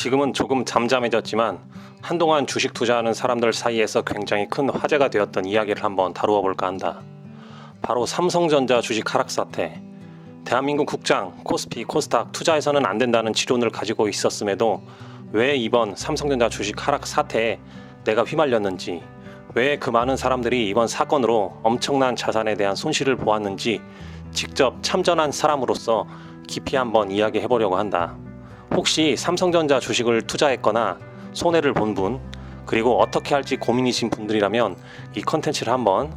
지금은 조금 잠잠해졌지만 한동안 주식 투자하는 사람들 사이에서 굉장히 큰 화제가 되었던 이야기를 한번 다루어 볼까 한다. 바로 삼성전자 주식 하락 사태. 대한민국 국장, 코스피, 코스닥 투자해서는 안 된다는 지론을 가지고 있었음에도 왜 이번 삼성전자 주식 하락 사태에 내가 휘말렸는지, 왜 그 많은 사람들이 이번 사건으로 엄청난 자산에 대한 손실을 보았는지 직접 참전한 사람으로서 깊이 한번 이야기해 보려고 한다. 혹시 삼성전자 주식을 투자했거나 손해를 본 분, 그리고 어떻게 할지 고민이신 분들이라면 이 컨텐츠를 한번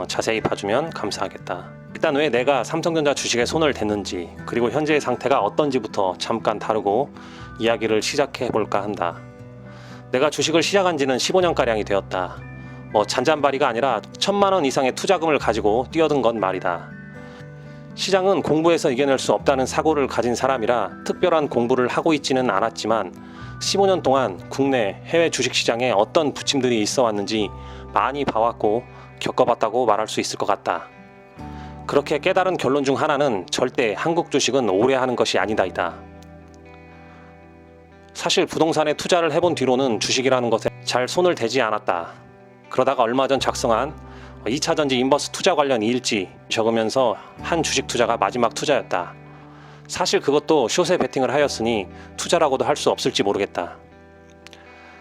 자세히 봐주면 감사하겠다. 일단 왜 내가 삼성전자 주식에 손을 댔는지, 그리고 현재의 상태가 어떤지부터 잠깐 다루고 이야기를 시작해 볼까 한다. 내가 주식을 시작한 지는 15년가량이 되었다. 잔잔바리가 아니라 1,000만 원 이상의 투자금을 가지고 뛰어든 건 말이다. 시장은 공부해서 이겨낼 수 없다는 사고를 가진 사람이라 특별한 공부를 하고 있지는 않았지만 15년 동안 국내, 해외 주식시장에 어떤 부침들이 있어 왔는지 많이 봐왔고 겪어봤다고 말할 수 있을 것 같다. 그렇게 깨달은 결론 중 하나는 절대 한국 주식은 오래 하는 것이 아니다이다. 사실 부동산에 투자를 해본 뒤로는 주식이라는 것에 잘 손을 대지 않았다. 그러다가 얼마 전 작성한 2차전지 인버스 투자 관련 일지 적으면서 한 주식 투자가 마지막 투자였다. 사실 그것도 숏에 베팅을 하였으니 투자라고도 할 수 없을지 모르겠다.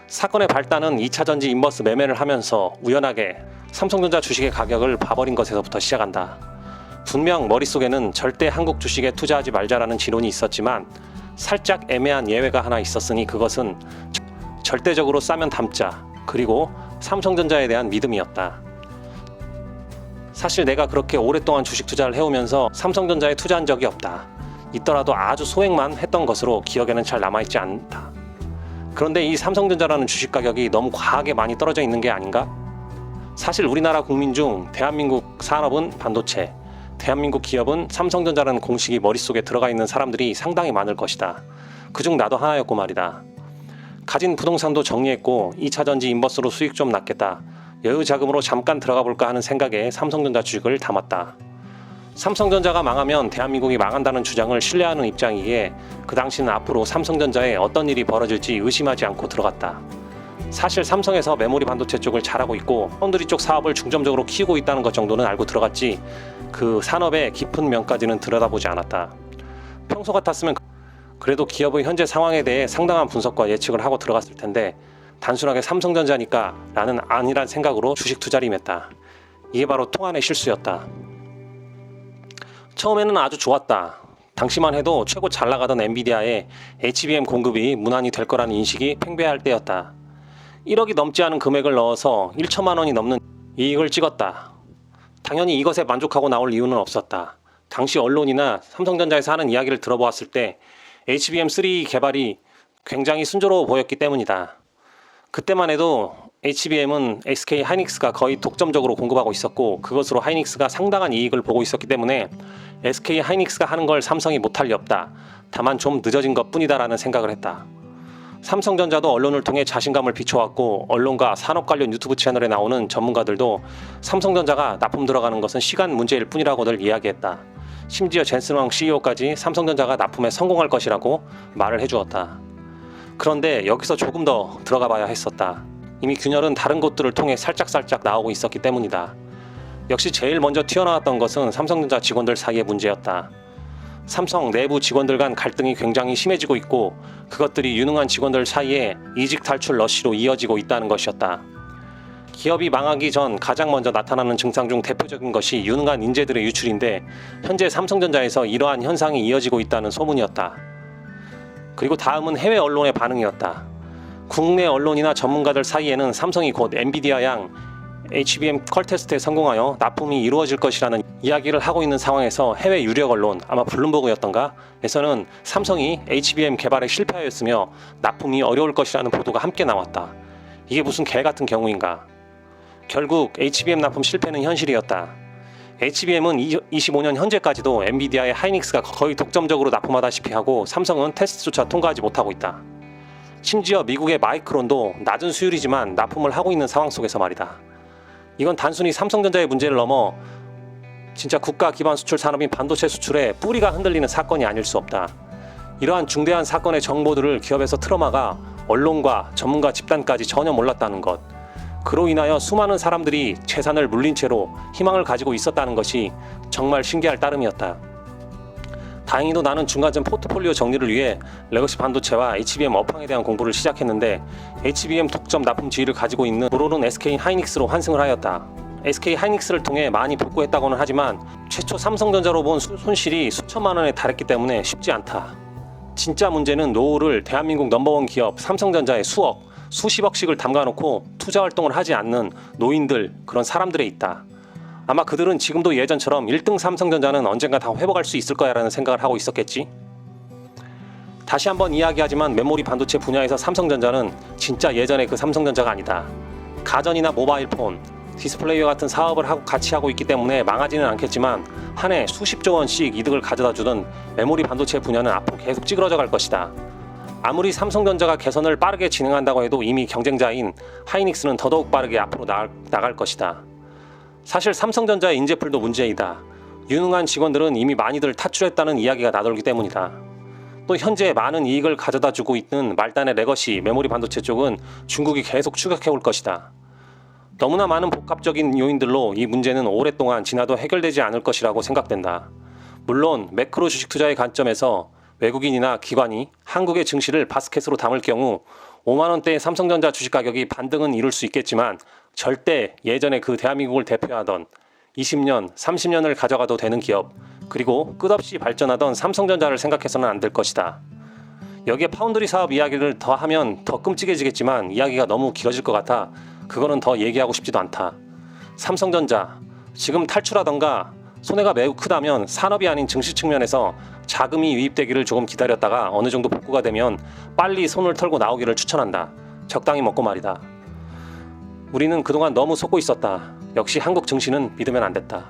사건의 발단은 2차전지 인버스 매매를 하면서 우연하게 삼성전자 주식의 가격을 봐버린 것에서부터 시작한다. 분명 머릿속에는 절대 한국 주식에 투자하지 말자라는 지론이 있었지만 살짝 애매한 예외가 하나 있었으니 그것은 절대적으로 싸면 담자, 그리고 삼성전자에 대한 믿음이었다. 사실 내가 그렇게 오랫동안 주식 투자를 해오면서 삼성전자에 투자한 적이 없다. 있더라도 아주 소액만 했던 것으로 기억에는 잘 남아있지 않다. 그런데 이 삼성전자라는 주식 가격이 너무 과하게 많이 떨어져 있는 게 아닌가? 사실 우리나라 국민 중 대한민국 산업은 반도체, 대한민국 기업은 삼성전자라는 공식이 머릿속에 들어가 있는 사람들이 상당히 많을 것이다. 그중 나도 하나였고 말이다. 가진 부동산도 정리했고 2차전지 인버스로 수익 좀 났겠다. 여유 자금으로 잠깐 들어가 볼까 하는 생각에 삼성전자 주식을 담았다. 삼성전자가 망하면 대한민국이 망한다는 주장을 신뢰하는 입장이기에 그 당시는 앞으로 삼성전자에 어떤 일이 벌어질지 의심하지 않고 들어갔다. 사실 삼성에서 메모리 반도체 쪽을 잘하고 있고 파운드리 쪽 사업을 중점적으로 키우고 있다는 것 정도는 알고 들어갔지 그 산업의 깊은 면까지는 들여다보지 않았다. 평소 같았으면 그래도 기업의 현재 상황에 대해 상당한 분석과 예측을 하고 들어갔을 텐데 단순하게 삼성전자니까 라는 아니란 생각으로 주식 투자를 임했다. 이게 바로 통안의 실수였다. 처음에는 아주 좋았다. 당시만 해도 최고 잘 나가던 엔비디아에 HBM 공급이 무난히 될 거라는 인식이 팽배할 때였다. 1억이 넘지 않은 금액을 넣어서 1천만 원이 넘는 이익을 찍었다. 당연히 이것에 만족하고 나올 이유는 없었다. 당시 언론이나 삼성전자에서 하는 이야기를 들어보았을 때 HBM3 개발이 굉장히 순조로워 보였기 때문이다. 그때만 해도 HBM은 SK 하이닉스가 거의 독점적으로 공급하고 있었고 그것으로 하이닉스가 상당한 이익을 보고 있었기 때문에 SK 하이닉스가 하는 걸 삼성이 못할 리 없다. 다만 좀 늦어진 것 뿐이다라는 생각을 했다. 삼성전자도 언론을 통해 자신감을 비춰왔고 언론과 산업 관련 유튜브 채널에 나오는 전문가들도 삼성전자가 납품 들어가는 것은 시간 문제일 뿐이라고들 이야기했다. 심지어 젠슨왕 CEO까지 삼성전자가 납품에 성공할 것이라고 말을 해주었다. 그런데 여기서 조금 더 들어가 봐야 했었다. 이미 균열은 다른 곳들을 통해 살짝살짝 나오고 있었기 때문이다. 역시 제일 먼저 튀어나왔던 것은 삼성전자 직원들 사이의 문제였다. 삼성 내부 직원들 간 갈등이 굉장히 심해지고 있고 그것들이 유능한 직원들 사이에 이직 탈출 러쉬로 이어지고 있다는 것이었다. 기업이 망하기 전 가장 먼저 나타나는 증상 중 대표적인 것이 유능한 인재들의 유출인데 현재 삼성전자에서 이러한 현상이 이어지고 있다는 소문이었다. 그리고 다음은 해외 언론의 반응이었다. 국내 언론이나 전문가들 사이에는 삼성이 곧 엔비디아 양 HBM 컬 테스트에 성공하여 납품이 이루어질 것이라는 이야기를 하고 있는 상황에서 해외 유력 언론, 아마 블룸버그였던가 에서는 삼성이 HBM 개발에 실패하였으며 납품이 어려울 것이라는 보도가 함께 나왔다. 이게 무슨 개 같은 경우인가. 결국 HBM 납품 실패는 현실이었다. HBM은 25년 현재까지도 엔비디아의 하이닉스가 거의 독점적으로 납품하다시피 하고 삼성은 테스트조차 통과하지 못하고 있다. 심지어 미국의 마이크론도 낮은 수율이지만 납품을 하고 있는 상황 속에서 말이다. 이건 단순히 삼성전자의 문제를 넘어 진짜 국가 기반 수출 산업인 반도체 수출에 뿌리가 흔들리는 사건이 아닐 수 없다. 이러한 중대한 사건의 정보들을 기업에서 틀어막아 언론과 전문가 집단까지 전혀 몰랐다는 것. 그로 인하여 수많은 사람들이 재산을 물린 채로 희망을 가지고 있었다는 것이 정말 신기할 따름이었다. 다행히도 나는 중간쯤 포트폴리오 정리를 위해 레거시 반도체와 HBM 업황에 대한 공부를 시작했는데 HBM 독점 납품 지위를 가지고 있는 도로는 SK 하이닉스로 환승을 하였다. SK 하이닉스를 통해 많이 복구했다고는 하지만 최초 삼성전자로 본 손실이 수천만 원에 달했기 때문에 쉽지 않다. 진짜 문제는 노후를 대한민국 넘버원 기업 삼성전자에 수억, 수십억씩을 담가놓고 투자 활동을 하지 않는 노인들, 그런 사람들에 있다. 아마 그들은 지금도 예전처럼 1등 삼성전자는 언젠가 다 회복할 수 있을 거야 라는 생각을 하고 있었겠지. 다시 한번 이야기하지만 메모리 반도체 분야에서 삼성전자는 진짜 예전의 그 삼성전자가 아니다. 가전이나 모바일 폰, 디스플레이와 같은 사업을 같이 하고 있기 때문에 망하지는 않겠지만 한 해 수십조 원씩 이득을 가져다 주던 메모리 반도체 분야는 앞으로 계속 찌그러져 갈 것이다. 아무리 삼성전자가 개선을 빠르게 진행한다고 해도 이미 경쟁자인 하이닉스는 더더욱 빠르게 앞으로 나갈 것이다. 사실 삼성전자의 인재풀도 문제이다. 유능한 직원들은 이미 많이들 탈출했다는 이야기가 나돌기 때문이다. 또 현재 많은 이익을 가져다 주고 있는 말단의 레거시 메모리 반도체 쪽은 중국이 계속 추격해 올 것이다. 너무나 많은 복합적인 요인들로 이 문제는 오랫동안 지나도 해결되지 않을 것이라고 생각된다. 물론 매크로 주식 투자의 관점에서 외국인이나 기관이 한국의 증시를 바스켓으로 담을 경우 5만원대의 삼성전자 주식 가격이 반등은 이룰 수 있겠지만 절대 예전에 그 대한민국을 대표하던 20년, 30년을 가져가도 되는 기업, 그리고 끝없이 발전하던 삼성전자를 생각해서는 안 될 것이다. 여기에 파운드리 사업 이야기를 더 하면 더 끔찍해지겠지만 이야기가 너무 길어질 것 같아 그거는 더 얘기하고 싶지도 않다. 삼성전자, 지금 탈출하던가 손해가 매우 크다면 산업이 아닌 증시 측면에서 자금이 유입되기를 조금 기다렸다가 어느 정도 복구가 되면 빨리 손을 털고 나오기를 추천한다. 적당히 먹고 말이다. 우리는 그동안 너무 속고 있었다. 역시 한국 증시는 믿으면 안 됐다.